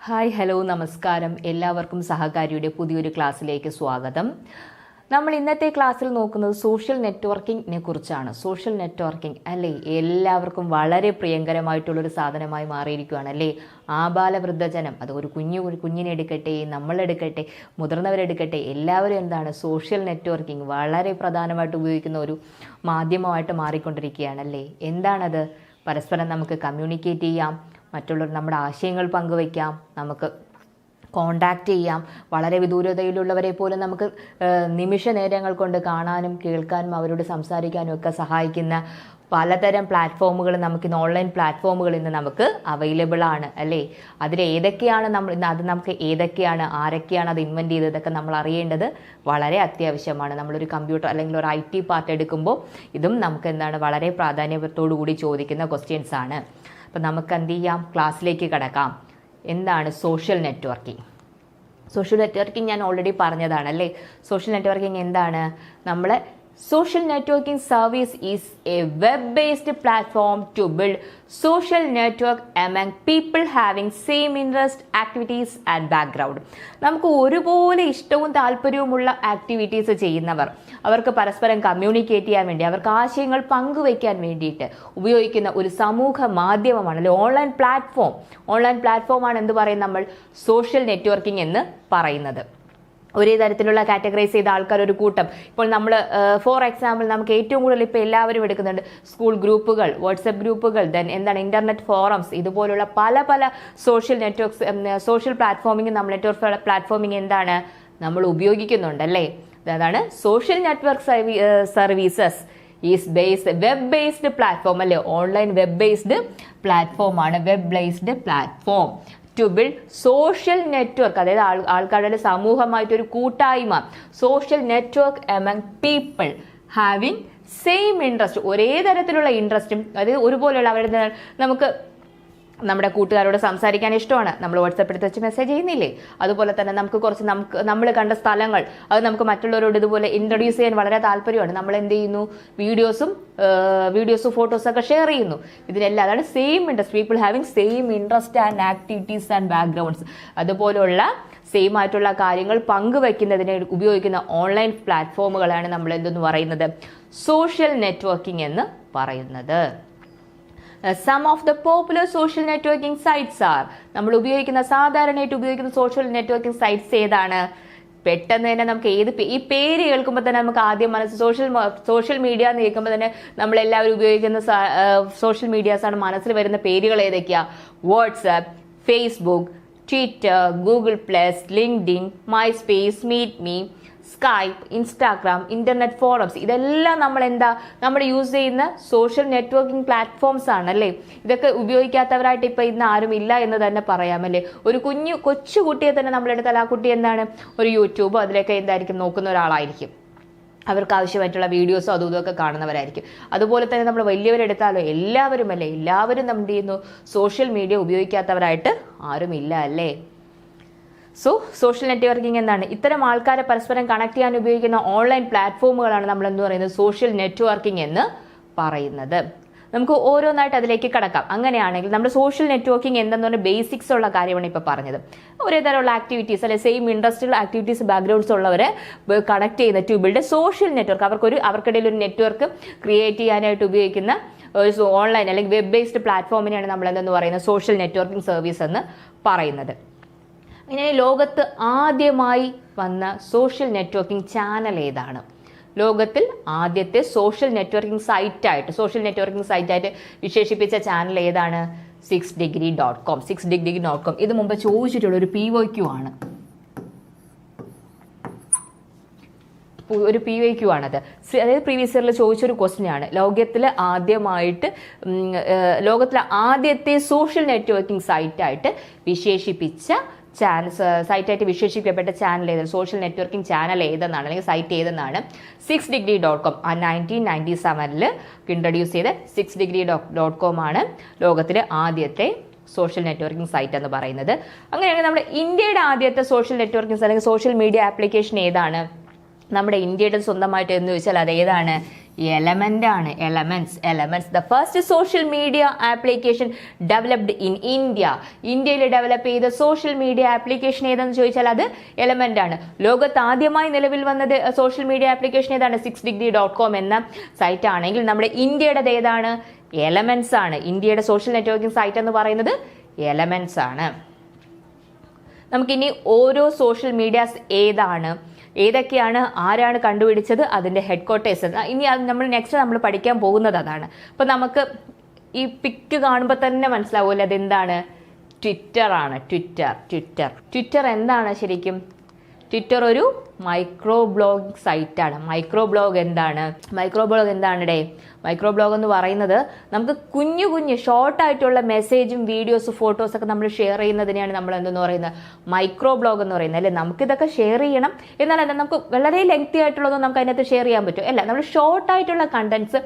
Hi hello നമസ്കാരം. എല്ലാവർക്കും സഹകാരിയുടെ പുതിയൊരു ക്ലാസ്സിലേക്ക് സ്വാഗതം. നമ്മൾ ഇന്നത്തെ ക്ലാസ്സിൽ നോക്കുന്നത് സോഷ്യൽ നെറ്റ്വർക്കിങ്ങിനെ കുറിച്ചാണ്. സോഷ്യൽ നെറ്റ്വർക്കിംഗ് അല്ലേ, എല്ലാവർക്കും വളരെ പ്രിയങ്കരമായിട്ടുള്ളൊരു സാധനമായി മാറിയിരിക്കുകയാണ് അല്ലേ. ആബാലവൃദ്ധജനം, അത് ഒരു കുഞ്ഞിനെ എടുക്കട്ടെ, നമ്മളെടുക്കട്ടെ, മുതിർന്നവരെടുക്കട്ടെ, എല്ലാവരും എന്താണ് സോഷ്യൽ നെറ്റ്വർക്കിംഗ് വളരെ പ്രധാനമായിട്ട് ഉപയോഗിക്കുന്ന ഒരു മാധ്യമമായിട്ട് മാറിക്കൊണ്ടിരിക്കുകയാണല്ലേ. എന്താണത്? പരസ്പരം നമുക്ക് കമ്മ്യൂണിക്കേറ്റ് ചെയ്യാം, മറ്റുള്ളവർ നമ്മുടെ ആശയങ്ങൾ പങ്കുവയ്ക്കാം, നമുക്ക് കോണ്ടാക്റ്റ് ചെയ്യാം, വളരെ വിദൂരതയിലുള്ളവരെ പോലും നമുക്ക് നിമിഷ നേരങ്ങൾ കൊണ്ട് കാണാനും കേൾക്കാനും അവരോട് സംസാരിക്കാനും ഒക്കെ സഹായിക്കുന്ന പലതരം പ്ലാറ്റ്ഫോമുകൾ നമുക്കിന്ന് ഓൺലൈൻ പ്ലാറ്റ്ഫോമുകൾ ഇന്ന് നമുക്ക് അവൈലബിൾ ആണ് അല്ലേ. അതിൽ ഏതൊക്കെയാണ് നമുക്ക് ഏതൊക്കെയാണ്, ആരൊക്കെയാണ് അത് ഇൻവെൻറ്റ് ചെയ്തതൊക്കെ നമ്മൾ അറിയേണ്ടത് വളരെ അത്യാവശ്യമാണ്. നമ്മളൊരു കമ്പ്യൂട്ടർ അല്ലെങ്കിൽ ഒരു IT പാർട്ട് എടുക്കുമ്പോൾ ഇതും നമുക്ക് എന്താണ് വളരെ പ്രാധാന്യത്തോടു കൂടി ചോദിക്കുന്ന ക്വസ്റ്റ്യൻസ് ആണ്. അപ്പം നമുക്ക് എന്ത് ചെയ്യാം, ക്ലാസ്സിലേക്ക് കടക്കാം. എന്താണ് സോഷ്യൽ നെറ്റ്വർക്കിംഗ്? സോഷ്യൽ നെറ്റ്വർക്കിംഗ് ഞാൻ ഓൾറെഡി പറഞ്ഞതാണ് അല്ലേ. സോഷ്യൽ നെറ്റ്വർക്കിംഗ് എന്താണ്? Social networking service is a web-based platform to build social network among people having same interest, activities and background. നമുക്ക് ഒരുപോലെ ഇഷ്ടവും താല്പര്യവുമുള്ള ആക്ടിവിറ്റീസ് ചെയ്യുന്നവർ, അവർക്ക് പരസ്പരം കമ്മ്യൂണിക്കേറ്റ് ചെയ്യാൻ വേണ്ടി, അവർക്ക് ആശയങ്ങൾ പങ്കുവയ്ക്കാൻ വേണ്ടിയിട്ട് ഉപയോഗിക്കുന്ന ഒരു സമൂഹ മാധ്യമമാണ് അല്ലെ ഓൺലൈൻ പ്ലാറ്റ്ഫോം. ഓൺലൈൻ പ്ലാറ്റ്ഫോമാണ് എന്ത് പറയും നമ്മൾ സോഷ്യൽ നെറ്റ്വർക്കിംഗ് എന്ന് പറയുന്നത്. ഒരേ തരത്തിലുള്ള കാറ്റഗറൈസ് ചെയ്ത ആൾക്കാർ ഒരു കൂട്ടം. ഇപ്പോൾ നമ്മൾ ഫോർ എക്സാമ്പിൾ നമുക്ക് ഏറ്റവും കൂടുതൽ ഇപ്പോൾ എല്ലാവരും എടുക്കുന്നുണ്ട് സ്കൂൾ ഗ്രൂപ്പുകൾ, വാട്സപ്പ് ഗ്രൂപ്പുകൾ, ദെൻ എന്താണ് ഇന്റർനെറ്റ് ഫോറംസ്, ഇതുപോലുള്ള പല സോഷ്യൽ നെറ്റ്വർക്ക്സ്, സോഷ്യൽ പ്ലാറ്റ്ഫോമിംഗ്, നമ്മൾ നെറ്റ്വർക്ക് പ്ലാറ്റ്ഫോമിംഗ് എന്താണ് നമ്മൾ ഉപയോഗിക്കുന്നുണ്ട് അല്ലേ. അതാണ് social network services is web based platform അല്ലേ. ഓൺലൈൻ വെബ് ബേസ്ഡ് പ്ലാറ്റ്ഫോം ആണ്, web based platform to build social network, അതായത് ആൾക്കാരുടെ സമൂഹമായിട്ടൊരു കൂട്ടായ്മ, social network among people having same interest, ഒരേ തരത്തിലുള്ള ഇൻട്രസ്റ്റും, അതായത് ഒരുപോലെയുള്ള അവരുടെ നമുക്ക് നമ്മുടെ കൂട്ടുകാരോട് സംസാരിക്കാൻ ഇഷ്ടമാണ്, നമ്മൾ വാട്സപ്പ് എടുത്ത് വെച്ച് മെസ്സേജ് ചെയ്യുന്നില്ലേ. അതുപോലെ തന്നെ നമ്മൾ കണ്ട സ്ഥലങ്ങൾ അത് നമുക്ക് മറ്റുള്ളവരോട് ഇതുപോലെ ഇൻട്രൊഡ്യൂസ് ചെയ്യാൻ വളരെ താല്പര്യമാണ്. നമ്മൾ എന്ത് ചെയ്യുന്നു, വീഡിയോസും ഫോട്ടോസൊക്കെ ഷെയർ ചെയ്യുന്നു. ഇതിനെല്ലാം അതാണ് same interest, people having same interest and activities and backgrounds. അതുപോലുള്ള സെയിം ആയിട്ടുള്ള കാര്യങ്ങൾ പങ്കുവയ്ക്കുന്നതിന് ഉപയോഗിക്കുന്ന ഓൺലൈൻ പ്ലാറ്റ്ഫോമുകളാണ് നമ്മൾ എന്തെന്ന് പറയുന്നത് സോഷ്യൽ നെറ്റ്വർക്കിംഗ് എന്ന് പറയുന്നത്. Some of the popular social networking sites are, നമ്മൾ സാധാരണയായിട്ട് ഉപയോഗിക്കുന്ന സോഷ്യൽ നെറ്റ്വർക്കിംഗ് സൈറ്റ്സ് ഏതാണ്? പെട്ടെന്ന് തന്നെ നമുക്ക് ഈ പേര് കേൾക്കുമ്പോൾ തന്നെ നമുക്ക് ആദ്യം സോഷ്യൽ മീഡിയ എന്ന് കേൾക്കുമ്പോൾ തന്നെ നമ്മളെല്ലാവരും ഉപയോഗിക്കുന്ന സോഷ്യൽ മീഡിയാസ് ആണ് മനസ്സിൽ വരുന്ന പേരുകൾ ഏതൊക്കെയാ? WhatsApp, Facebook, Twitter, Google plus, LinkedIn, MySpace, meet me, Skype, Instagram, internet forums, ഇതെല്ലാം നമ്മൾ യൂസ് ചെയ്യുന്ന സോഷ്യൽ നെറ്റ്വർക്കിംഗ് പ്ലാറ്റ്ഫോംസ് ആണ് അല്ലേ. ഇതൊക്കെ ഉപയോഗിക്കാത്തവരായിട്ട് ഇപ്പൊ ഇന്ന് ആരും ഇല്ല എന്ന് തന്നെ പറയാമല്ലേ. ഒരു കൊച്ചു കുട്ടിയെ തന്നെ നമ്മളെടുത്താൽ ആ കുട്ടി എന്താണ് ഒരു യൂട്യൂബോ അതിലൊക്കെ എന്തായിരിക്കും നോക്കുന്ന ഒരാളായിരിക്കും. അവർക്ക് ആവശ്യമായിട്ടുള്ള വീഡിയോസോ അതും ഇതൊക്കെ കാണുന്നവരായിരിക്കും. അതുപോലെ തന്നെ നമ്മൾ വലിയവരെടുത്താലോ എല്ലാവരും നമ്മൾ ചെയ്യുന്നു സോഷ്യൽ മീഡിയ ഉപയോഗിക്കാത്തവരായിട്ട് ആരും ഇല്ല അല്ലേ. സോഷ്യൽ നെറ്റ്വർക്കിംഗ് എന്താണ്? ഇത്തരം ആൾക്കാരെ പരസ്പരം കണക്ട് ചെയ്യാൻ ഉപയോഗിക്കുന്ന ഓൺലൈൻ പ്ലാറ്റ്ഫോമുകളാണ് നമ്മൾ എന്ത് പറയുന്നത് സോഷ്യൽ നെറ്റ്വർക്കിംഗ് എന്ന് പറയുന്നത്. നമുക്ക് ഓരോന്നായിട്ട് അതിലേക്ക് കടക്കാം. അങ്ങനെയാണെങ്കിൽ നമ്മുടെ സോഷ്യൽ നെറ്റ്വർക്കിംഗ് എന്തെന്ന് പറഞ്ഞാൽ ബേസിക്സ് ഉള്ള കാര്യമാണ് ഇപ്പോൾ പറഞ്ഞത്. ഒരേ തരമുള്ള ആക്ടിവിറ്റീസ് അല്ലെ സെയിം ഇൻട്രസ്റ്റുള്ള ആക്ടിവിറ്റീസ് ബാക്ക്ഗ്രൗണ്ട്സ് ഉള്ളവരെ കണക്ട് ചെയ്യുന്ന ടു ബിൽഡ് സോഷ്യൽ നെറ്റ്വർക്ക്, അവർക്കിടയിൽ ഒരു നെറ്റ്വർക്ക് ക്രിയേറ്റ് ചെയ്യാനായിട്ട് ഉപയോഗിക്കുന്ന ഒരു ഓൺലൈൻ അല്ലെങ്കിൽ വെബ് ബേസ്ഡ് പ്ലാറ്റ്ഫോമിനെയാണ് നമ്മൾ എന്തെന്ന് പറയുന്നത് സോഷ്യൽ നെറ്റ്വർക്കിംഗ് സർവീസ് എന്ന് പറയുന്നത്. ഇങ്ങനെ ലോകത്ത് ആദ്യമായി വന്ന സോഷ്യൽ നെറ്റ്വർക്കിംഗ് ചാനൽ ഏതാണ്? ലോകത്തിൽ ആദ്യത്തെ സോഷ്യൽ നെറ്റ്വർക്കിംഗ് സൈറ്റായിട്ട് വിശേഷിപ്പിച്ച ചാനൽ ഏതാണ്? 6degree.com. 6degree.com ഇത് മുമ്പ് ചോദിച്ചിട്ടുള്ള ഒരു PYQ ആണ്. ഒരു PYQ ആണത്. അതായത് പ്രീവിയസ് ഇയറിൽ ചോദിച്ചൊരു ക്വസ്റ്റ്യൻ ആണ്. ലോകത്തിലെ ആദ്യത്തെ സോഷ്യൽ നെറ്റ്വർക്കിംഗ് സൈറ്റായിട്ട് വിശേഷിപ്പിക്കപ്പെട്ട ചാനൽ ഏതാണ്? സോഷ്യൽ നെറ്റ്വർക്കിംഗ് ചാനൽ ഏതെന്നാണ് അല്ലെങ്കിൽ സൈറ്റ് ഏതെന്നാണ് 6degree.com. 1997 ഇൻട്രൊഡ്യൂസ് ചെയ്ത 6degree.com ആണ് ലോകത്തിലെ ആദ്യത്തെ സോഷ്യൽ നെറ്റ്വർക്കിംഗ് സൈറ്റ് എന്ന് പറയുന്നത്. അങ്ങനെയാണെങ്കിൽ നമ്മുടെ ഇന്ത്യയുടെ ആദ്യത്തെ സോഷ്യൽ നെറ്റ്വർക്കിംഗ് അല്ലെങ്കിൽ സോഷ്യൽ മീഡിയ ആപ്ലിക്കേഷൻ ഏതാണ്? നമ്മുടെ ഇന്ത്യയുടെ സ്വന്തമായിട്ട് എന്ന് ചോദിച്ചാൽ അത് ഏതാണ്? എലമെന്റ് ആണ്. Elements the first social media application developed in India. ഇന്ത്യയിൽ ഡെവലപ്പ് ചെയ്ത സോഷ്യൽ മീഡിയ ആപ്ലിക്കേഷൻ ഏതെന്ന് ചോദിച്ചാൽ അത് എലമെന്റ് ആണ്. ലോകത്ത് ആദ്യമായി നിലവിൽ വന്നത് സോഷ്യൽ മീഡിയ ആപ്ലിക്കേഷൻ ഏതാണ്? 6degree.com എന്ന സൈറ്റ് ആണെങ്കിൽ നമ്മുടെ ഇന്ത്യയുടെ ഏതാണ്? എലമെന്റ്സ് ആണ്. ഇന്ത്യയുടെ സോഷ്യൽ നെറ്റ്വർക്കിംഗ് സൈറ്റ് എന്ന് പറയുന്നത് എലമെന്റ്സ് ആണ്. നമുക്കിനി ഓരോ സോഷ്യൽ മീഡിയാസ് ഏതൊക്കെയാണ്, ആരാണ് കണ്ടുപിടിച്ചത്, അതിൻ്റെ ഹെഡ് ക്വാർട്ടേഴ്സ്. ഇനി അത് നമ്മൾ പഠിക്കാൻ പോകുന്നത് അതാണ്. അപ്പം നമുക്ക് ഈ പിക്ക് കാണുമ്പോൾ തന്നെ മനസ്സിലാവുമല്ലോ അതെന്താണ്? ട്വിറ്റർ ആണ്. ട്വിറ്റർ എന്താണ് ശരിക്കും? ട്വിറ്റർ ഒരു മൈക്രോ ബ്ലോഗ് സൈറ്റാണ്. മൈക്രോ ബ്ലോഗ് എന്താണ് മൈക്രോ ബ്ലോഗ് എന്ന് പറയുന്നത് നമുക്ക് കുഞ്ഞു ഷോർട്ടായിട്ടുള്ള മെസ്സേജും വീഡിയോസ് ഫോട്ടോസൊക്കെ നമ്മൾ ഷെയർ ചെയ്യുന്നതിനെയാണ് നമ്മൾ എന്തെന്ന് പറയുന്നത്? മൈക്രോ ബ്ലോഗ് എന്ന് പറയുന്നത്. അല്ലേ, നമുക്കിതൊക്കെ ഷെയർ ചെയ്യണം, എന്നാൽ നമുക്ക് വളരെ ലെങ്തി ആയിട്ടുള്ളതൊന്നും നമുക്ക് അതിനകത്ത് ഷെയർ ചെയ്യാൻ പറ്റും. അല്ല, നമ്മൾ ഷോർട്ടായിട്ടുള്ള കണ്ടന്റ്സ്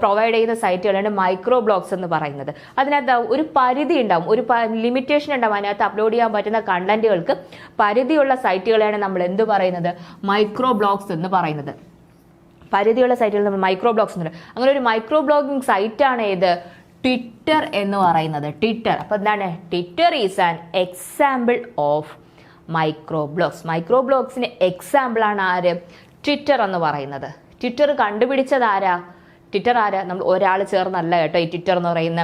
പ്രൊവൈഡ് ചെയ്യുന്ന സൈറ്റുകളാണ് മൈക്രോ ബ്ലോഗ്സ് എന്ന് പറയുന്നത്. അതിനകത്ത് ഒരു പരിധി ഉണ്ടാവും, ഒരു ലിമിറ്റേഷൻ ഉണ്ടാവും. അതിനകത്ത് അപ്ലോഡ് ചെയ്യാൻ പറ്റുന്ന കണ്ടന്റുകൾക്ക് പരിധിയുള്ള സൈറ്റുകളെയാണ് നമ്മൾ എന്ത് പറയുന്നത്? മൈക്രോ ബ്ലോഗ്സ് എന്ന് പറയുന്നത്. പരിധിയുള്ള സൈറ്റുകൾ നമ്മൾ മൈക്രോ ബ്ലോഗ്സ് എന്ന് പറയും. അങ്ങനെ ഒരു മൈക്രോ ബ്ലോഗിംഗ് സൈറ്റാണ് ഏത്? ട്വിറ്റർ എന്ന് പറയുന്നത്. അപ്പൊ എന്താണ്? Twitter is an example of microblogs. മൈക്രോ ബ്ലോഗ്സിന് എക്സാമ്പിൾ ആണ് ആര്? ട്വിറ്റർ എന്ന് പറയുന്നത്. ട്വിറ്റർ കണ്ടുപിടിച്ചത് ആരാ? നമ്മൾ ഒരാൾ ചേർന്നല്ല കേട്ടോ. ഈ ട്വിറ്റർ എന്ന് പറയുന്ന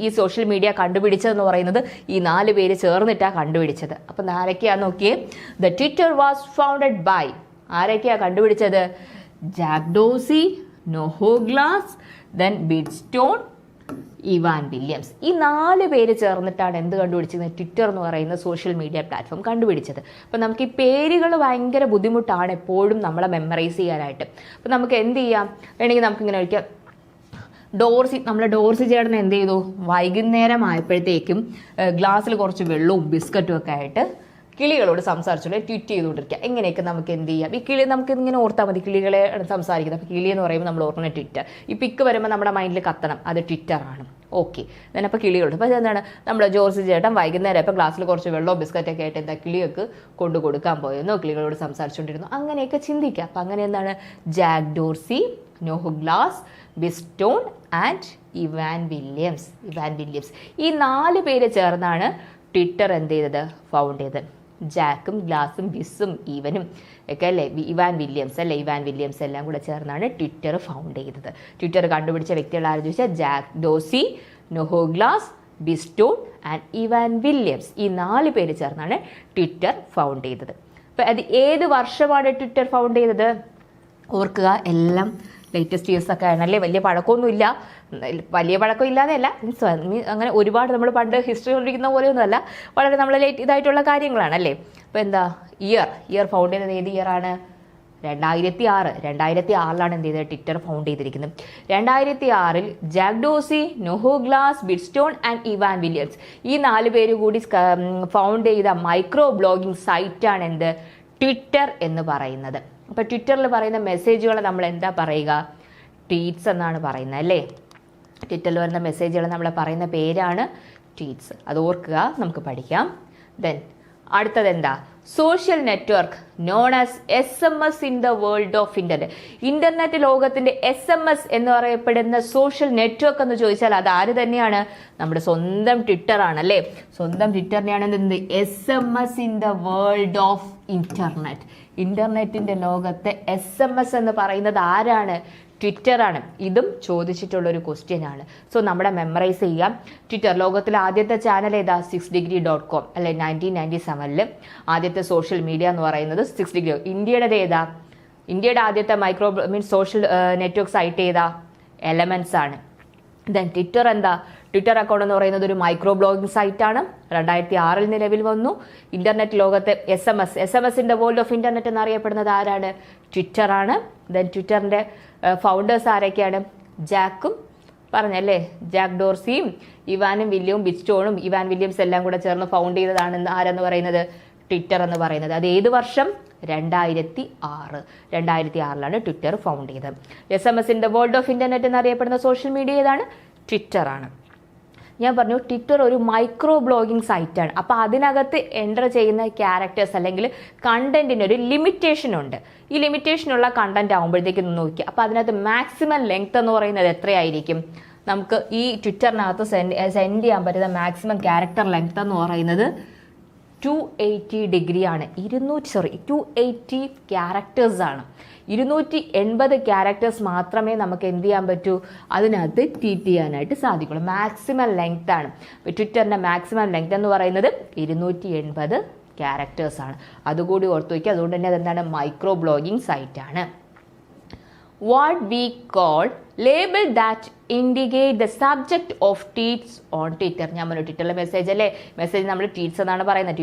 ഈ സോഷ്യൽ മീഡിയ കണ്ടുപിടിച്ചതെന്ന് പറയുന്നത് ഈ 4 പേര് ചേർന്നിട്ടാണ് കണ്ടുപിടിച്ചത്. അപ്പം ആരൊക്കെയാന്ന് നോക്കിയേ. The Twitter was founded by, ആരൊക്കെയാ കണ്ടുപിടിച്ചത്? Jack Dorsey, Noah Glass, then Biz Stone, Evan Williams. ഈ 4 പേര് ചേർന്നിട്ടാണ് എന്ത് കണ്ടുപിടിച്ചത്? ട്വിറ്റർ എന്ന് പറയുന്ന സോഷ്യൽ മീഡിയ പ്ലാറ്റ്ഫോം കണ്ടുപിടിച്ചത്. അപ്പം നമുക്ക് ഈ പേരുകൾ ഭയങ്കര ബുദ്ധിമുട്ടാണ് എപ്പോഴും നമ്മളെ മെമ്മറൈസ് ചെയ്യാനായിട്ട്. അപ്പം നമുക്ക് എന്ത് ചെയ്യാം? വേണമെങ്കിൽ നമുക്കിങ്ങനെ ഒരിക്കൽ ഡോർസി ചേട്ടൻ എന്ത് ചെയ്തു? വൈകുന്നേരം ആയപ്പോഴത്തേക്കും ഗ്ലാസ്സിൽ കുറച്ച് വെള്ളവും ബിസ്ക്കറ്റും ഒക്കെ ആയിട്ട് കിളികളോട് സംസാരിച്ചോളൂ, ട്വീറ്റ് ചെയ്തുകൊണ്ടിരിക്കുക. എങ്ങനെയൊക്കെ നമുക്ക് എന്ത് ചെയ്യാം? ഈ കിളി നമുക്ക് ഇങ്ങനെ ഓർത്താൽ മതി, കിളികളെ സംസാരിക്കുന്നത്. അപ്പോൾ കിളി എന്ന് പറയുമ്പോൾ നമ്മൾ ഓർക്കുന്ന ട്വിറ്റർ. ഈ പിക്ക് വരുമ്പോൾ നമ്മുടെ മൈൻഡിൽ കത്തണം, അത് ട്വിറ്ററാണ്. ഓക്കെ, അപ്പോൾ കിളികളുണ്ട്. അപ്പോൾ എന്താണ്? നമ്മുടെ ജോർജ് ചേട്ടൻ വൈകുന്നേരം ഇപ്പോൾ ക്ലാസ്സിൽ കുറച്ച് വെള്ളവും ബിസ്ക്കറ്റൊക്കെ ആയിട്ട് എന്താ കിളിയൊക്കെ കൊണ്ടു കൊടുക്കാൻ പോയെന്നോ, കിളികളോട് സംസാരിച്ചുകൊണ്ടിരുന്നു, അങ്ങനെയൊക്കെ ചിന്തിക്കുക. അപ്പം അങ്ങനെ എന്താണ്? Jack Dorsey, Noah Glass, Biz Stone and Evan Williams. ഈ 4 പേര് ചേർന്നാണ് ട്വിറ്റർ എന്ത് ചെയ്തത്? ഫൗണ്ട് ചെയ്തത്. ജാക്കും ഗ്ലാസും ബിസ്സും ഈവനും ഒക്കെ അല്ലേ, ഇവാൻ വില്യംസ് എല്ലാം കൂടെ ചേർന്നാണ് ട്വിറ്റർ ഫൗണ്ട് ചെയ്തത്. ട്വിറ്റർ കണ്ടുപിടിച്ച വ്യക്തികൾ ആരെന്ന് ചോദിച്ചാൽ Jack Dorsey, Noah Glass, Biz Stone and Evan Williams. ഈ 4 പേര് ചേർന്നാണ് ട്വിറ്റർ ഫൗണ്ട് ചെയ്തത്. അപ്പം അത് ഏത് വർഷമാണ് ട്വിറ്റർ ഫൗണ്ട് ചെയ്തത്? ഓർക്കുക, എല്ലാം ലേറ്റസ്റ്റ് ഇയേഴ്സ് ഒക്കെ ആണല്ലേ, വലിയ പഴക്കമൊന്നുമില്ല. വലിയ പഴക്കം ഇല്ലാതെയല്ല, അങ്ങനെ ഒരുപാട് നമ്മൾ പണ്ട് ഹിസ്റ്ററി കൊണ്ടിരിക്കുന്ന പോലെയൊന്നുമല്ല, വളരെ നമ്മൾ ഇതായിട്ടുള്ള കാര്യങ്ങളാണ് അല്ലേ. അപ്പോൾ എന്താ ഇയർ ഫൗണ്ട് ചെയ്തത് ഏത് ഇയറാണ്? 2006. 2006 എന്ത് ചെയ്തത്? ട്വിറ്റർ ഫൗണ്ട് ചെയ്തിരിക്കുന്നത്. 2006 Jack Dorsey, Noah Glass, Biz Stone and Evan Williams ഈ 4 പേര് കൂടി ഫൗണ്ട് ചെയ്ത മൈക്രോ ബ്ലോഗിംഗ് സൈറ്റാണ് എന്ത്? ട്വിറ്റർ എന്ന് പറയുന്നത്. അപ്പോൾ ട്വിറ്ററിൽ പറയുന്ന മെസ്സേജുകൾ നമ്മൾ എന്താ പറയുക? ട്വീറ്റ്സ് എന്നാണ് പറയുന്നത് അല്ലേ. ട്വിറ്ററിൽ വരുന്ന മെസ്സേജുകൾ നമ്മൾ പറയുന്ന പേരാണ് ട്വീറ്റ്സ്. അത് ഓർക്കുക, നമുക്ക് പഠിക്കാം. ദെൻ അടുത്തത് എന്താ? Social network known as SMS in the world of internet. Internet ലോകത്തിന്റെ SMS എന്ന് പറയപ്പെടുന്ന സോഷ്യൽ നെറ്റ്വർക്ക് എന്ന് ചോദിച്ചാൽ അത് ആര് തന്നെയാണ്? നമ്മുടെ സ്വന്തം ട്വിറ്റർ ആണ് അല്ലേ. സ്വന്തം ട്വിറ്ററിനെയാണ് എന്ത്? SMS in the world of internet. ഇന്റർനെറ്റിന്റെ ലോകത്തെ SMS എന്ന് പറയുന്നത് ആരാണ്? ട്വിറ്ററാണ്. ഇതും ചോദിച്ചിട്ടുള്ളൊരു ക്വസ്റ്റ്യൻ ആണ്. സോ നമ്മുടെ മെമ്മറൈസ് ചെയ്യാം. ട്വിറ്റർ ലോകത്തിലെ ആദ്യത്തെ ചാനൽ ഏതാ? 6degree.com അല്ലെ. 1997 ആദ്യത്തെ സോഷ്യൽ മീഡിയ എന്ന് പറയുന്നത് 6degree. ഇന്ത്യയുടെ ഏതാ? ഇന്ത്യയുടെ ആദ്യത്തെ സോഷ്യൽ നെറ്റ്വർക്ക് സൈറ്റ് ഏതാ? എലമെന്റ്സ് ആണ്. ദെൻ ട്വിറ്റർ എന്താ? ട്വിറ്റർ അക്കൗണ്ട് എന്ന് പറയുന്നത് ഒരു മൈക്രോ ബ്ലോഗിംഗ് സൈറ്റാണ്. 2006 നിലവിൽ വന്നു. ഇന്റർനെറ്റ് ലോകത്തെ SMS in the world of internet എന്നറിയപ്പെടുന്നത് ആരാണ്? ട്വിറ്ററാണ്. ദെൻ ട്വിറ്ററിന്റെ ഫൗണ്ടേഴ്സ് ആരൊക്കെയാണ്? ജാക്കും പറഞ്ഞല്ലേ, ജാക്ക് ഡോർസിയും ഇവാനും ബിഡ്സ്റ്റോണും ഇവാൻ വില്യംസ് എല്ലാം കൂടെ ചേർന്ന് ഫൗണ്ട് ചെയ്തതാണ് ആരെന്ന് പറയുന്നത്? ട്വിറ്റർ എന്ന് പറയുന്നത്. അത് ഏത് വർഷം? 2006. 2006 ട്വിറ്റർ ഫൗണ്ട് ചെയ്തത്. SMS in the world of internet എന്നറിയപ്പെടുന്ന സോഷ്യൽ മീഡിയ ഏതാണ്? ട്വിറ്റർ ആണ്. ഞാൻ പറഞ്ഞു ട്വിറ്റർ ഒരു മൈക്രോ ബ്ലോഗിംഗ് സൈറ്റാണ്. അപ്പോൾ അതിനകത്ത് എൻ്റർ ചെയ്യുന്ന ക്യാരക്ടേഴ്സ് അല്ലെങ്കിൽ കണ്ടന്റിന് ഒരു ലിമിറ്റേഷൻ ഉണ്ട്. ഈ ലിമിറ്റേഷനുള്ള കണ്ടന്റ് ആകുമ്പോഴത്തേക്കും നോക്കിയാൽ അപ്പോൾ അതിനകത്ത് മാക്സിമം ലെങ്ത് എന്ന് പറയുന്നത് എത്രയായിരിക്കും? നമുക്ക് ഈ ട്വിറ്ററിനകത്ത് സെൻഡ് ചെയ്യാൻ പറ്റുന്ന മാക്സിമം ക്യാരക്ടർ ലെങ്ത് എന്ന് പറയുന്നത് 280 ഡിഗ്രിയാണ്. 280 ക്യാരക്ടേഴ്സാണ്. 280 ക്യാരക്ടേഴ്സ് മാത്രമേ നമുക്ക് എന്ത് ചെയ്യാൻ പറ്റൂ, അതിനകത്ത് ട്വീറ്റ് ചെയ്യാനായിട്ട് സാധിക്കുള്ളൂ. മാക്സിമം ലെങ്ത് ആണ്. ട്വിറ്ററിൻ്റെ മാക്സിമം ലെങ്ത് എന്ന് പറയുന്നത് 280 ക്യാരക്ടേഴ്സാണ്. അതുകൂടി ഓർത്ത് വയ്ക്കുക. അതുകൊണ്ട് തന്നെ അതെന്താണ്, മൈക്രോ ബ്ലോഗിംഗ് സൈറ്റാണ്. What we call label that indicate the subject of tweets on Twitter. ഞാൻ പറഞ്ഞു ട്വിറ്ററിലെ മെസ്സേജ് അല്ലേ, മെസ്സേജ് നമ്മൾ ട്വീറ്റ്സ് എന്നാണ് പറയുന്നത്.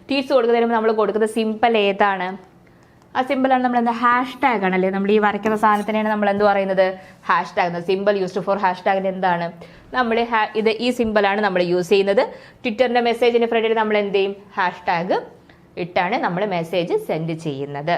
ട്വീറ്റ്സ് കൊടുക്കുന്നതിന് നമ്മൾ കൊടുക്കുന്ന സിമ്പിൾ ഏതാണ്? ആ സിമ്പിളാണ് നമ്മൾ എന്താ, ഹാഷ് ടാഗ് ആണല്ലേ. നമ്മൾ ഈ വരയ്ക്കുന്ന സാധനത്തിനാണ് നമ്മൾ എന്ത് പറയുന്നത്, hashtag. Simple used for ഹാഷ് ടാഗിന് എന്താണ്, നമ്മൾ ഈ സിമ്പിളാണ് നമ്മൾ യൂസ് ചെയ്യുന്നത്. ട്വിറ്ററിൻ്റെ മെസ്സേജിന് ഫ്രണ്ടിൽ നമ്മൾ എന്ത് ചെയ്യും, ഹാഷ് ടാഗ് ഇട്ടാണ് നമ്മൾ മെസ്സേജ് സെൻഡ് ചെയ്യുന്നത്.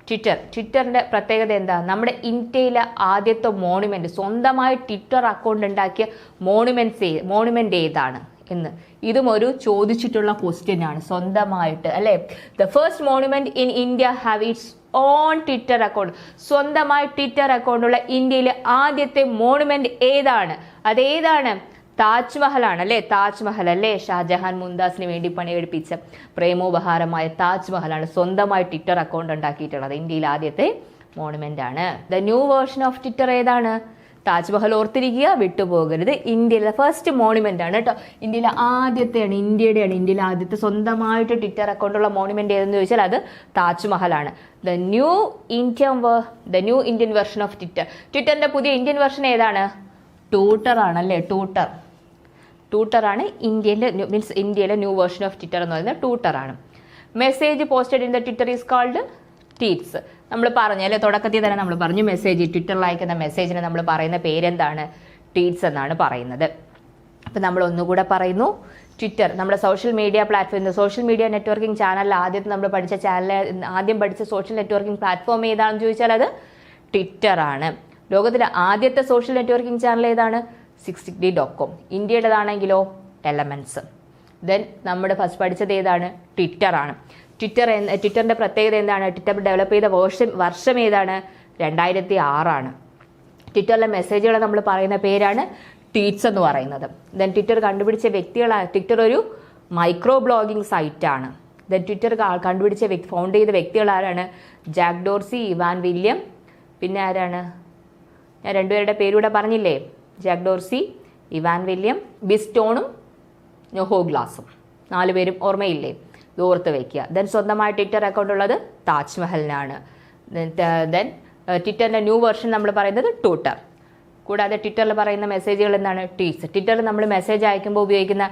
ട്വിറ്ററിൻ്റെ പ്രത്യേകത എന്താ, നമ്മുടെ ഇന്ത്യയിലെ ആദ്യത്തെ മോണുമെന്റ്, സ്വന്തമായി ട്വിറ്റർ അക്കൗണ്ട് ഉണ്ടാക്കിയ മോണുമെന്റ് ഏതാണ് എന്ന് ഇതും ഒരു ചോദിച്ചിട്ടുള്ള ക്വസ്റ്റ്യൻ ആണ്. സ്വന്തമായിട്ട് അല്ലേ, the first monument in India have its on Twitter account. സ്വന്തമായി ട്വിറ്റർ അക്കൗണ്ടുള്ള ഇന്ത്യയിലെ ആദ്യത്തെ മോണുമെന്റ് ഏതാണ്? അതേതാണ്? താജ്മഹലാണ് അല്ലേ. താജ്മഹൽ അല്ലേ, ഷാജഹാൻ മുംതാസിന് വേണ്ടി പണിയെടുപ്പിച്ച പ്രേമോപഹാരമായ താജ്മഹലാണ് സ്വന്തമായി ട്വിറ്റർ അക്കൗണ്ട് ഉണ്ടാക്കിയിട്ടുള്ളത്. ഇന്ത്യയിലെ ആദ്യത്തെ മോണുമെന്റ് ആണ്. The new version of Twitter ഏതാണ്? താജ്മഹൽ ഓർത്തിരിക്കുക, വിട്ടുപോകരുത്. ഇന്ത്യയിലെ ഫസ്റ്റ് മോണുമെന്റ് ആണ് കേട്ടോ. ഇന്ത്യയിലെ ആദ്യത്തെയാണ്, ഇന്ത്യയിലെ ആദ്യത്തെ സ്വന്തമായിട്ട് ട്വിറ്റർ അക്കൗണ്ടുള്ള മോണുമെന്റ് ഏതെന്ന് ചോദിച്ചാൽ അത് താജ്മഹലാണ്. The new Indian version of ട്വിറ്ററിന്റെ പുതിയ ഇന്ത്യൻ വെർഷൻ ഏതാണ്? ട്യൂട്ടർ ആണല്ലേ. ട്യൂട്ടറാണ് ഇന്ത്യയിലെ ന്യൂ വേർഷൻ ഓഫ് ട്വിറ്റർ എന്ന് പറയുന്നത് ട്യൂട്ടറാണ്. Message posted in the Twitter is called tweets. നമ്മൾ പറഞ്ഞല്ലേ, തുടക്കത്തിൽ തന്നെ നമ്മൾ പറഞ്ഞു, ട്വിറ്ററിൽ അയക്കുന്ന മെസ്സേജിന് നമ്മൾ പറയുന്ന പേരെന്താണ്? ട്വീറ്റ്സ് എന്നാണ് പറയുന്നത്. അപ്പം നമ്മൾ ഒന്നുകൂടെ പറയുന്നു, ട്വിറ്റർ നമ്മുടെ social media platform, social media networking ചാനലിൽ ആദ്യം പഠിച്ച സോഷ്യൽ നെറ്റ്വർക്കിംഗ് പ്ലാറ്റ്ഫോം ഏതാണെന്ന് ചോദിച്ചാൽ അത് ട്വിറ്റർ ആണ്. ലോകത്തിലെ ആദ്യത്തെ സോഷ്യൽ നെറ്റ്വർക്കിംഗ് ചാനൽ ഏതാണ്? 660.com. ഇന്ത്യയുടേതാണെങ്കിലോ എലമെന്റ്സ്. ദെൻ നമ്മുടെ ഫസ്റ്റ് പഠിച്ചത് ഏതാണ്? ട്വിറ്ററാണ്. ട്വിറ്ററിന്റെ പ്രത്യേകത എന്താണ്? ട്വിറ്റർ ഡെവലപ്പ് ചെയ്ത വർഷം ഏതാണ്? 2006 ട്വിറ്ററിലെ മെസ്സേജുകളെ നമ്മൾ പറയുന്ന പേരാണ് ട്വീറ്റ്സ് എന്ന് പറയുന്നത്. ദെൻ ട്വിറ്റർ കണ്ടുപിടിച്ച ട്വിറ്റർ ഒരു മൈക്രോ ബ്ലോഗിംഗ് സൈറ്റാണ്. ദെൻ ട്വിറ്റർ ഫൗണ്ട് ചെയ്ത വ്യക്തികൾ ആരാണ്? ജാക്ക് ഡോർസി, ഇവാൻ വില്യം, പിന്നെ ആരാണ്, ഞാൻ രണ്ടുപേരുടെ പേരൂടെ പറഞ്ഞില്ലേ, ജാക്ക് ഡോർസി, ഇവാൻ വില്യം, ബിസ്റ്റോണും നൊഹോ ഗ്ലാസും, 4 പേരും ഓർമ്മയില്ലേ? ഇത് ഓർത്ത് വയ്ക്കുക. ദെൻ സ്വന്തമായി ട്വിറ്റർ അക്കൗണ്ട് ഉള്ളത് താജ്മഹലിനാണ്. ദെൻ ട്വിറ്ററിൻ്റെ ന്യൂ വെർഷൻ നമ്മൾ പറയുന്നത് ട്യൂട്ടർ. കൂടാതെ ട്വിറ്ററിൽ പറയുന്ന മെസ്സേജുകൾ എന്താണ്? ട്വീറ്റ്സ്. ട്വിറ്ററിൽ നമ്മൾ മെസ്സേജ് അയക്കുമ്പോൾ ഉപയോഗിക്കുന്ന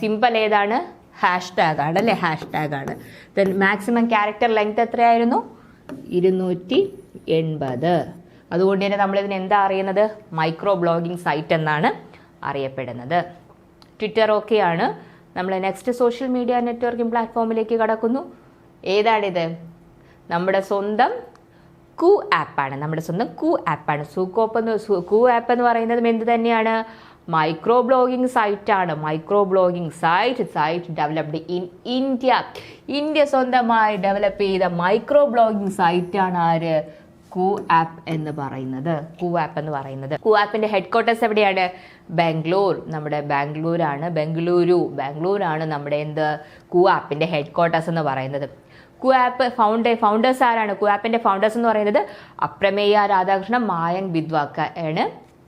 സിമ്പിൾ ഏതാണ്? ഹാഷ് ടാഗ് ആണ് അല്ലേ, ഹാഷ് ടാഗ് ആണ്. ദെൻ മാക്സിമം ക്യാരക്ടർ ലെങ്ത് എത്രയായിരുന്നു? 280. അതുകൊണ്ട് തന്നെ നമ്മളിതിന് എന്താ അറിയുന്നത്? മൈക്രോ ബ്ലോഗിംഗ് സൈറ്റ് എന്നാണ് അറിയപ്പെടുന്നത്. ട്വിറ്റർ ഓക്കെയാണ്. നമ്മൾ നെക്സ്റ്റ് സോഷ്യൽ മീഡിയ നെറ്റ്വർക്കിംഗ് പ്ലാറ്റ്ഫോമിലേക്ക് കടക്കുന്നു. ഏതാണിത്? നമ്മുടെ സ്വന്തം കൂ ആപ്പാണ്. കൂ ആപ്പ് എന്ന് പറയുന്നത് എന്ത് തന്നെയാണ്? മൈക്രോ ബ്ലോഗിംഗ് സൈറ്റാണ്. സൈറ്റ് ഡെവലപ്ഡ് ഇൻ ഇന്ത്യ സ്വന്തമായി ഡെവലപ്പ് ചെയ്ത മൈക്രോ ബ്ലോഗിംഗ് സൈറ്റാണ് ആര്? കൂ ആപ്പ് എന്ന് പറയുന്നത്. കൂ ആപ്പിന്റെ ഹെഡ് ക്വാർട്ടേഴ്സ് എവിടെയാണ്? ബാംഗ്ലൂർ. നമ്മുടെ ബാംഗ്ലൂരാണ് നമ്മുടെ കൂ ആപ്പിന്റെ ഹെഡ് ക്വാർട്ടേഴ്സ് എന്ന് പറയുന്നത്. കൂ ആപ്പ് ഫൗണ്ടേഴ്സ് ആരാണ്? കൂ ആപ്പിന്റെ ഫൗണ്ടേഴ്സ് എന്ന് പറയുന്നത് അപ്രമേയ രാധാകൃഷ്ണൻ, മായങ്ക് ബിദ്വാക്ക ആണ്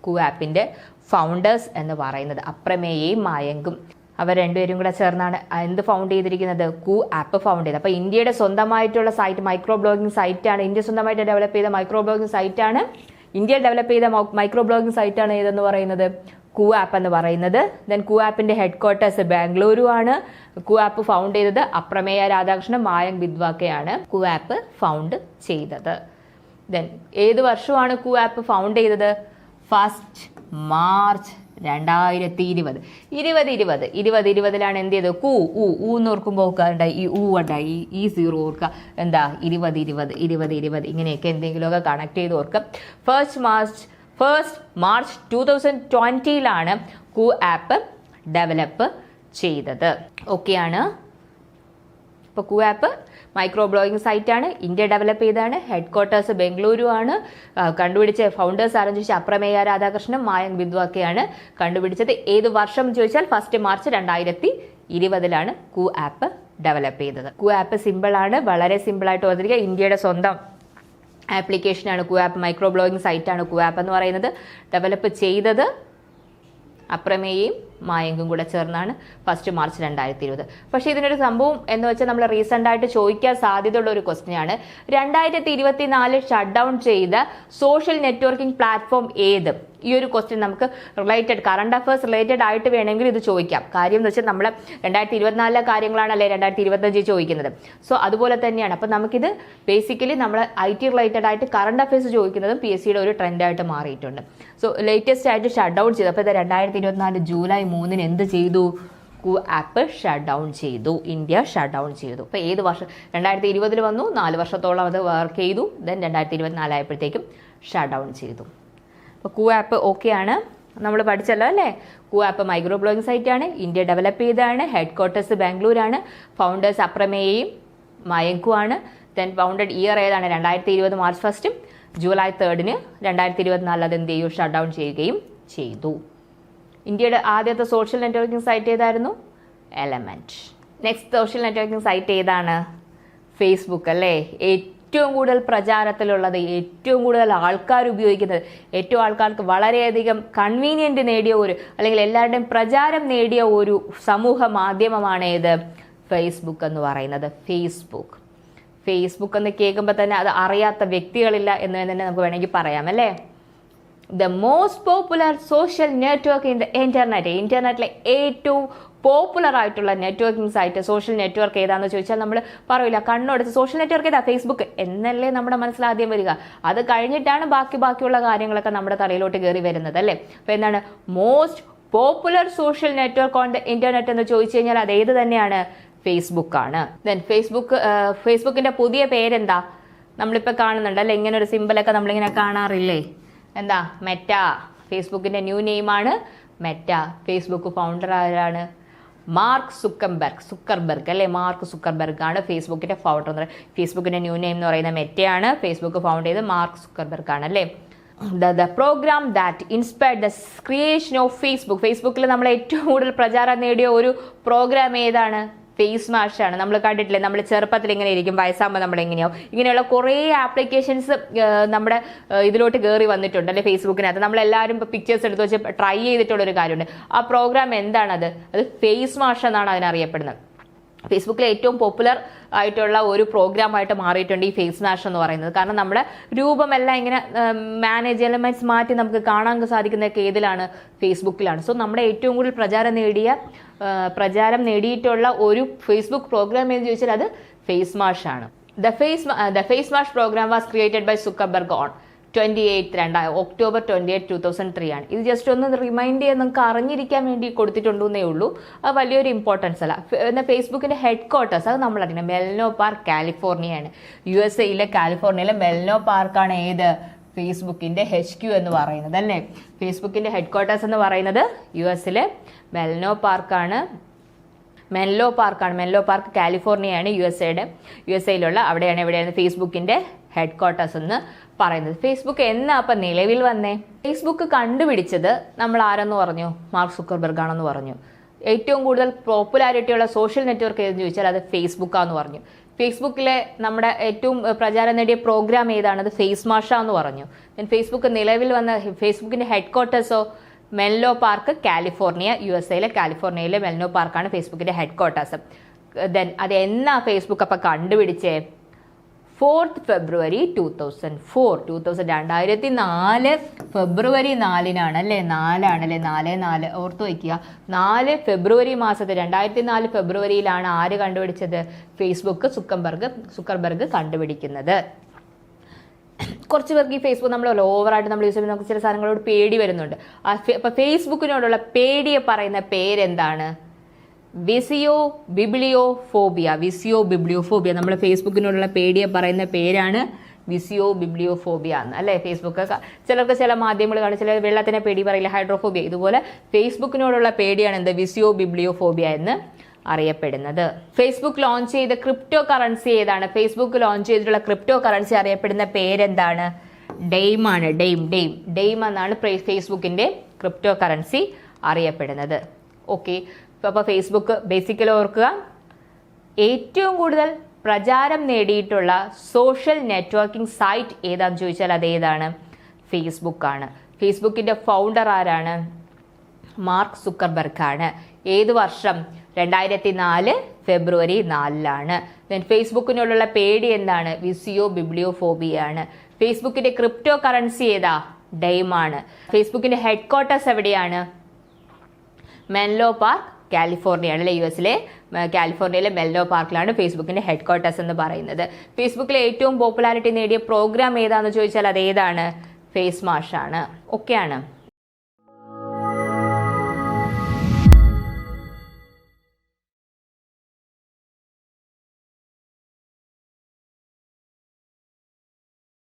കൂ ആപ്പിന്റെ ഫൗണ്ടേഴ്സ് എന്ന് പറയുന്നത്. അപ്രമേയയും മായങ്കും അവർ രണ്ടുപേരും കൂടെ ചേർന്നാണ് ഫൗണ്ട് ചെയ്തിരിക്കുന്നത്? കൂ ആപ്പ് ഫൗണ്ട് ചെയ്ത്. അപ്പോൾ ഇന്ത്യയുടെ സ്വന്തമായിട്ടുള്ള സൈറ്റ് മൈക്രോ ബ്ലോഗിംഗ് സൈറ്റാണ്. ഇന്ത്യ സ്വന്തമായിട്ട് ഡെവലപ്പ് ചെയ്ത മൈക്രോ ബ്ലോഗിംഗ് സൈറ്റാണ്. ഇന്ത്യ ഡെവലപ്പ് ചെയ്ത മൈക്രോ ബ്ലോഗിംഗ് സൈറ്റാണ് ഏതെന്ന് പറയുന്നത്? കൂ ആപ്പ് എന്ന് പറയുന്നത്. ദെൻ കൂ ആപ്പിന്റെ ഹെഡ് ക്വാർട്ടേഴ്സ് ബാംഗ്ലൂരു ആണ്. കൂ ആപ്പ് ഫൗണ്ട് ചെയ്തത് അപ്രമേയ രാധാകൃഷ്ണൻ, മായങ്ക് ബിദ്വാക്കയാണ് കൂ ആപ്പ് ഫൗണ്ട് ചെയ്തത്. ദെൻ ഏത് വർഷമാണ് കൂ ആപ്പ് ഫൗണ്ട് ചെയ്തത്? 1 മാർച്ച് 2020. 2020 എന്ത് ചെയ്ത്? ഊന്ന് ഓർക്കുമ്പോൾ ഉണ്ടായി, ഈ ഉണ്ടായി, ഈ 0 ഓർക്കുക. 2020 ഇങ്ങനെയൊക്കെ എന്തെങ്കിലുമൊക്കെ കണക്ട് ചെയ്ത് ഓർക്കുക. 1 മാർച്ച് 1 മാർച്ച് 2020 കൂ ആപ്പ് ഡെവലപ്പ് ചെയ്തത്. ഓക്കെയാണ്. ഇപ്പോൾ കൂ ആപ്പ് മൈക്രോ ബ്ലോഗിംഗ് സൈറ്റാണ്, ഇന്ത്യ ഡെവലപ്പ് ചെയ്തതാണ്, ഹെഡ് ക്വാർട്ടേഴ്സ് ബംഗളൂരു ആണ്, കണ്ടുപിടിച്ച ഫൗണ്ടേഴ്സ് ആരെന്ന് ചോദിച്ചാൽ അപ്രമേയ രാധാകൃഷ്ണനും മായങ്ക് ബിദ്വാക്കയാണ് കണ്ടുപിടിച്ചത്. ഏത് വർഷം ചോദിച്ചാൽ 1 മാർച്ച് 2020 കൂ ആപ്പ് ഡെവലപ്പ് ചെയ്തത്. കൂ ആപ്പ് സിമ്പിളാണ്, വളരെ സിമ്പിളായിട്ട് വന്നിരിക്കുക. ഇന്ത്യയുടെ സ്വന്തം ആപ്ലിക്കേഷനാണ് കൂ ആപ്പ്, മൈക്രോ ബ്ലോഗിംഗ് സൈറ്റാണ് കൂ ആപ്പ് എന്ന് പറയുന്നത്. ഡെവലപ്പ് ചെയ്തത് അപ്രമേയയും മായങ്കും കൂടെ ചേർന്നാണ് 1 മാർച്ച് 2020. പക്ഷേ ഇതിനൊരു സംഭവം എന്ന് വെച്ചാൽ നമ്മൾ റീസെൻ്റ് ആയിട്ട് ചോദിക്കാൻ സാധ്യതയുള്ള ഒരു ക്വസ്റ്റ്യൻ ആണ്. 2024 ഷട്ട് ഡൗൺ ചെയ്ത സോഷ്യൽ നെറ്റ്വർക്കിംഗ് പ്ലാറ്റ്ഫോം ഏത്? ഈ ഒരു ക്വസ്റ്റ്യൻ നമുക്ക് കറണ്ട് അഫയേഴ്സ് റിലേറ്റഡ് ആയിട്ട് വേണമെങ്കിൽ ഇത് ചോദിക്കാം. കാര്യം എന്ന് വെച്ചാൽ നമ്മൾ 2024 കാര്യങ്ങളാണല്ലേ 2025 ചോദിക്കുന്നത്. സോ അതുപോലെ തന്നെയാണ്. അപ്പം നമുക്കിത് ബേസിക്കലി നമ്മൾ IT റിലേറ്റഡ് ആയിട്ട് കറണ്ട് അഫയേഴ്സ് ചോദിക്കുന്നതും PSCയുടെ ഒരു ട്രെൻഡായിട്ട് മാറിയിട്ടുണ്ട്. സോ ലേറ്റസ്റ്റ് ആയിട്ട് ഷട്ട് ഡൗൺ ചെയ്തു. അപ്പോൾ ഇത് 2024 ജൂലൈ 3 എന്ത് ചെയ്തു? കൂ ആപ്പ് ഷട്ട് ഡൗൺ ചെയ്തു. ഇന്ത്യ ഷട്ട് ഡൗൺ ചെയ്തു. അപ്പോൾ ഏത് വർഷം? 2020 വന്നു, 4 വർഷത്തോളം അത് വർക്ക് ചെയ്തു. ദെൻ 2024 ആയപ്പോഴത്തേക്കും ഷട്ട് ഡൗൺ ചെയ്തു. അപ്പോൾ കൂ ആപ്പ് ഓക്കെയാണ്, നമ്മൾ പഠിച്ചല്ലോ അല്ലേ? കൂ ആപ്പ് മൈക്രോ ബ്ലോഗിംഗ് സൈറ്റാണ്, ഇന്ത്യ ഡെവലപ്പ് ചെയ്തതാണ്, ഹെഡ് ക്വാർട്ടേഴ്സ് ബാംഗ്ലൂരാണ്, ഫൗണ്ടേഴ്സ് അപ്രമേയയും മായങ്കുമാണ്. ദെൻ ഫൗണ്ടഡ് ഇയർ ഏതാണ്? 2020 മാർച്ച് 1, ജൂലൈ 3 2024 അത് എന്ത് ചെയ്യും? ഷട്ട് ഡൗൺ ചെയ്യുകയും ചെയ്തു. ഇന്ത്യയുടെ ആദ്യത്തെ സോഷ്യൽ നെറ്റ്വർക്കിംഗ് സൈറ്റ് ഏതായിരുന്നു? Element. Next social networking site ഏതാണ്? ഫേസ്ബുക്ക് അല്ലേ? ഏറ്റവും കൂടുതൽ പ്രചാരത്തിലുള്ളത്, ഏറ്റവും കൂടുതൽ ആൾക്കാർ ഉപയോഗിക്കുന്നത്, ഏറ്റവും ആൾക്കാർക്ക് വളരെയധികം കൺവീനിയൻറ്റ് നേടിയ ഒരു, അല്ലെങ്കിൽ എല്ലാവരുടെയും പ്രചാരം നേടിയ ഒരു സമൂഹ മാധ്യമമാണ് ഏത്? ഫേസ്ബുക്ക് എന്ന് പറയുന്നത്. ഫേസ്ബുക്ക് എന്ന് കേൾക്കുമ്പോൾ തന്നെ അത് അറിയാത്ത വ്യക്തികളില്ല എന്ന് തന്നെ നമുക്ക് വേണമെങ്കിൽ പറയാം അല്ലേ? The most popular social network in the ഇന്റർനെറ്റിലെ ഏറ്റവും പോപ്പുലർ ആയിട്ടുള്ള നെറ്റ്വർക്കിംഗ് സൈറ്റ്, സോഷ്യൽ നെറ്റ്വർക്ക് ഏതാണെന്ന് ചോദിച്ചാൽ നമ്മൾ പറയില്ല, കണ്ണുടച്ച് സോഷ്യൽ നെറ്റ്വർക്ക് ഏതാ? ഫേസ്ബുക്ക് എന്നല്ലേ നമ്മുടെ മനസ്സിൽ ആദ്യം വരിക. അത് കഴിഞ്ഞിട്ടാണ് ബാക്കിയുള്ള കാര്യങ്ങളൊക്കെ നമ്മുടെ തലയിലോട്ട് കയറി വരുന്നത് അല്ലേ? അപ്പോൾ എന്താണ് most popular social network on the internet എന്ന് ചോദിച്ചു കഴിഞ്ഞാൽ അത് ഏത് തന്നെയാണ്? ഫേസ്ബുക്കാണ്. ദെൻ ഫേസ്ബുക്കിന്റെ പുതിയ പേരെന്താ? നമ്മളിപ്പോൾ കാണുന്നുണ്ടല്ലേ, ഇങ്ങനെ ഒരു സിമ്പിളൊക്കെ നമ്മളിങ്ങനെ കാണാറില്ലേ? എന്താ? മെറ്റ. ഫേസ്ബുക്കിന്റെ ന്യൂ നെയിമാണ് മെറ്റ. ഫേസ്ബുക്ക് ഫൗണ്ടർ ആരാണ്? മാർക്ക് സുക്കർബർഗ് അല്ലേ? മാർക്ക് സുക്കർബർഗ് ആണ് ഫേസ്ബുക്കിന്റെ ഫൗണ്ടർ എന്ന് പറയുന്നത്. ഫേസ്ബുക്കിന്റെ ന്യൂ നെയിം എന്ന് പറയുന്ന മെറ്റയാണ്. ഫേസ്ബുക്ക് ഫൗണ്ട് ചെയ്ത് മാർക്ക് സുക്കർബർഗ് ആണ് അല്ലേ? The program that inspired the creation of ഫേസ്ബുക്കിൽ നമ്മൾ ഏറ്റവും കൂടുതൽ പ്രചാരം നേടിയ ഒരു പ്രോഗ്രാം ഏതാണ്? ഫേസ് മാഷ് ആണ്. നമ്മൾ കണ്ടിട്ടില്ലേ, നമ്മൾ ചെറുപ്പത്തിൽ ഇങ്ങനെ ഇരിക്കും, വയസ്സാകുമ്പോൾ നമ്മൾ എങ്ങനെയാവും. ഇങ്ങനെയുള്ള കുറേ ആപ്ലിക്കേഷൻസ് നമ്മുടെ ഇതിലോട്ട് കയറി വന്നിട്ടുണ്ട് അല്ലെ ഫേസ്ബുക്കിനകത്ത്. നമ്മളെല്ലാവരും ഇപ്പോൾ പിക്ചേഴ്സ് എടുത്ത് വെച്ച് ട്രൈ ചെയ്തിട്ടുള്ളൊരു കാര്യമുണ്ട്. ആ പ്രോഗ്രാം എന്താണത്? അത് ഫേസ് മാഷ് എന്നാണ് അതിനറിയപ്പെടുന്നത്. ഫേസ്ബുക്കിലെ ഏറ്റവും പോപ്പുലർ ആയിട്ടുള്ള ഒരു പ്രോഗ്രാമായിട്ട് മാറിയിട്ടുണ്ട് ഈ ഫേസ് മാഷ് എന്ന് പറയുന്നത്. കാരണം നമ്മുടെ രൂപമെല്ലാം ഇങ്ങനെ മാനേജ് എലമെന്റ്സ് മാറ്റി നമുക്ക് കാണാൻ സാധിക്കുന്നതൊക്കെ ഏതിലാണ്? ഫേസ്ബുക്കിലാണ്. സോ നമ്മുടെ ഏറ്റവും കൂടുതൽ പ്രചാരം നേടിയിട്ടുള്ള ഒരു ഫേസ്ബുക്ക് പ്രോഗ്രാം എന്ന് ചോദിച്ചാൽ അത് ഫേസ് മാഷ് ആണ്. The Facemash program was created by Zuckerberg on October 28, 2003 ആണ്. ഇത് ജസ്റ്റ് ഒന്ന് റിമൈൻഡ് ചെയ്യാൻ നിങ്ങൾക്ക് അറിഞ്ഞിരിക്കാൻ വേണ്ടി കൊടുത്തിട്ടുണ്ടെന്നേ ഉള്ളൂ. അത് വലിയൊരു ഇമ്പോർട്ടൻസ് അല്ല. എന്നാൽ ഫേസ്ബുക്കിന്റെ ഹെഡ് ക്വാർട്ടേഴ്സ് അത് നമ്മളറിയണം, മെൽനോ പാർക്ക് കാലിഫോർണിയയാണ്. USA കാലിഫോർണിയയിലെ മെൽനോ പാർക്കാണ് ഏത്? ഫേസ്ബുക്കിന്റെ HQ എന്ന് പറയുന്നത് അല്ലേ? ഫേസ്ബുക്കിന്റെ ഹെഡ് ക്വാർട്ടേഴ്സ് എന്ന് പറയുന്നത് US മെൽനോ പാർക്കാണ്. മെൻലോ പാർക്ക് കാലിഫോർണിയയാണ് USA അവിടെയാണ്. എവിടെയാണ് ഫേസ്ബുക്കിന്റെ ഹെഡ് ക്വാർട്ടേഴ്സ് എന്ന് പറയുന്നത്. ഫേസ്ബുക്ക് എന്നാ അപ്പം നിലവിൽ വന്നേ? ഫേസ്ബുക്ക് കണ്ടുപിടിച്ചത് നമ്മൾ ആരെന്ന് പറഞ്ഞു? മാർക്ക് സുക്കർബർഗ് ആണെന്ന് പറഞ്ഞു. ഏറ്റവും കൂടുതൽ പോപ്പുലാരിറ്റിയുള്ള സോഷ്യൽ നെറ്റ്വർക്ക് ഏതെന്ന് ചോദിച്ചാൽ അത് ഫേസ്ബുക്കാന്ന് പറഞ്ഞു. ഫേസ്ബുക്കിലെ നമ്മുടെ ഏറ്റവും പ്രചാരം നേടിയ പ്രോഗ്രാം ഏതാണ്? അത് ഫേസ് മാഷ എന്ന് പറഞ്ഞു. ഫേസ്ബുക്ക് നിലവിൽ വന്ന ഫേസ്ബുക്കിന്റെ ഹെഡ് ക്വാർട്ടേഴ്സോ മെൻലോ പാർക്ക് കാലിഫോർണിയ, USA കാലിഫോർണിയയിലെ മെൽനോ പാർക്കാണ് ഫേസ്ബുക്കിന്റെ ഹെഡ് ക്വാർട്ടേഴ്സ്. ദെൻ അത് എന്നാ ഫേസ്ബുക്ക് അപ്പം കണ്ടുപിടിച്ചേ? 4th February 2004. 2004 ഫെബ്രുവരി 4 അല്ലേ? 4 ഓർത്ത് വയ്ക്കുക. 4 ഫെബ്രുവരി മാസത്തിൽ 2004 ഫെബ്രുവരിയിലാണ് ആര് കണ്ടുപിടിച്ചത്? ഫേസ്ബുക്ക് സുക്കർബർഗ് കണ്ടുപിടിക്കുന്നത്. കുറച്ച് പേർക്ക് ഈ ഫേസ്ബുക്ക് നമ്മൾ ഓവറായിട്ട് നമ്മൾ യൂസ് ചെയ്യുമ്പോൾ നമുക്ക് ചില സാധനങ്ങളോട് പേടി വരുന്നുണ്ട്. അപ്പൊ ഫേസ്ബുക്കിനോടുള്ള പേടിയെ പറയുന്ന പേരെന്താണ്? വിസിയോ ബിബ്ലിയോഫോബിയ. നമ്മൾ ഫേസ്ബുക്കിനോടുള്ള പേടിയെ പറയുന്ന പേരാണ് വിസിയോ ബിബ്ലിയോഫോബിയ എന്ന് അല്ലേ. ഫേസ്ബുക്ക് ചിലർക്ക് ചില മാധ്യമങ്ങൾ കാണും, ചില വെള്ളത്തിനെ പേടി പറയില്ല, ഹൈഡ്രോഫോബിയ. ഇതുപോലെ ഫേസ്ബുക്കിനോടുള്ള പേടിയാണ് എന്ത് വിസിയോ ബിബ്ലിയോഫോബിയ എന്ന് അറിയപ്പെടുന്നത്. ഫേസ്ബുക്ക് ലോഞ്ച് ചെയ്ത ക്രിപ്റ്റോ കറൻസി ഏതാണ്? ഫേസ്ബുക്ക് ലോഞ്ച് ചെയ്തിട്ടുള്ള ക്രിപ്റ്റോ കറൻസി അറിയപ്പെടുന്ന പേരെന്താണ്? ഡെയിം ആണ്. ഡെയിം എന്നാണ് ഫേസ്ബുക്കിന്റെ ക്രിപ്റ്റോ കറൻസി അറിയപ്പെടുന്നത്. ഓക്കെ, അപ്പോൾ ഫേസ്ബുക്ക് ബേസിക്കലി ഓർക്കുക, ഏറ്റവും കൂടുതൽ പ്രചാരം നേടിയിട്ടുള്ള സോഷ്യൽ നെറ്റ്വർക്കിംഗ് സൈറ്റ് ഏതാണെന്ന് ചോദിച്ചാൽ അതേതാണ്? ഫേസ്ബുക്ക് ആണ്. ഫേസ്ബുക്കിന്റെ ഫൗണ്ടർ ആരാണ്? മാർക്ക് സുക്കർബർഗ് ആണ്. ഏത് വർഷം? 2004 ഫെബ്രുവരി 4 ഫേസ്ബുക്കിനോടുള്ള പേടി എന്താണ്? വിസിയോ ബിബ്ലിയോഫോബിയ ആണ്. ഫേസ്ബുക്കിന്റെ ക്രിപ്റ്റോ കറൻസി ഏതാ? ഡെയിം ആണ്. ഫേസ്ബുക്കിന്റെ ഹെഡ് ക്വാർട്ടേഴ്സ് എവിടെയാണ്? മെൻലോ പാർക്ക്, കാലിഫോർണിയ ആണ്. US-ലെ കാലിഫോർണിയയിലെ മെൻലോ പാർക്കിലാണ് ഫേസ്ബുക്കിന്റെ ഹെഡ് ക്വാർട്ടേഴ്സ് എന്ന് പറയുന്നത്. ഫേസ്ബുക്കിലെ ഏറ്റവും പോപ്പുലാരിറ്റി നേടിയ പ്രോഗ്രാം ഏതാണെന്ന് ചോദിച്ചാൽ അതേതാണ്? ഫേസ് മാഷ് ആണ്. ഓക്കെ ആണ്.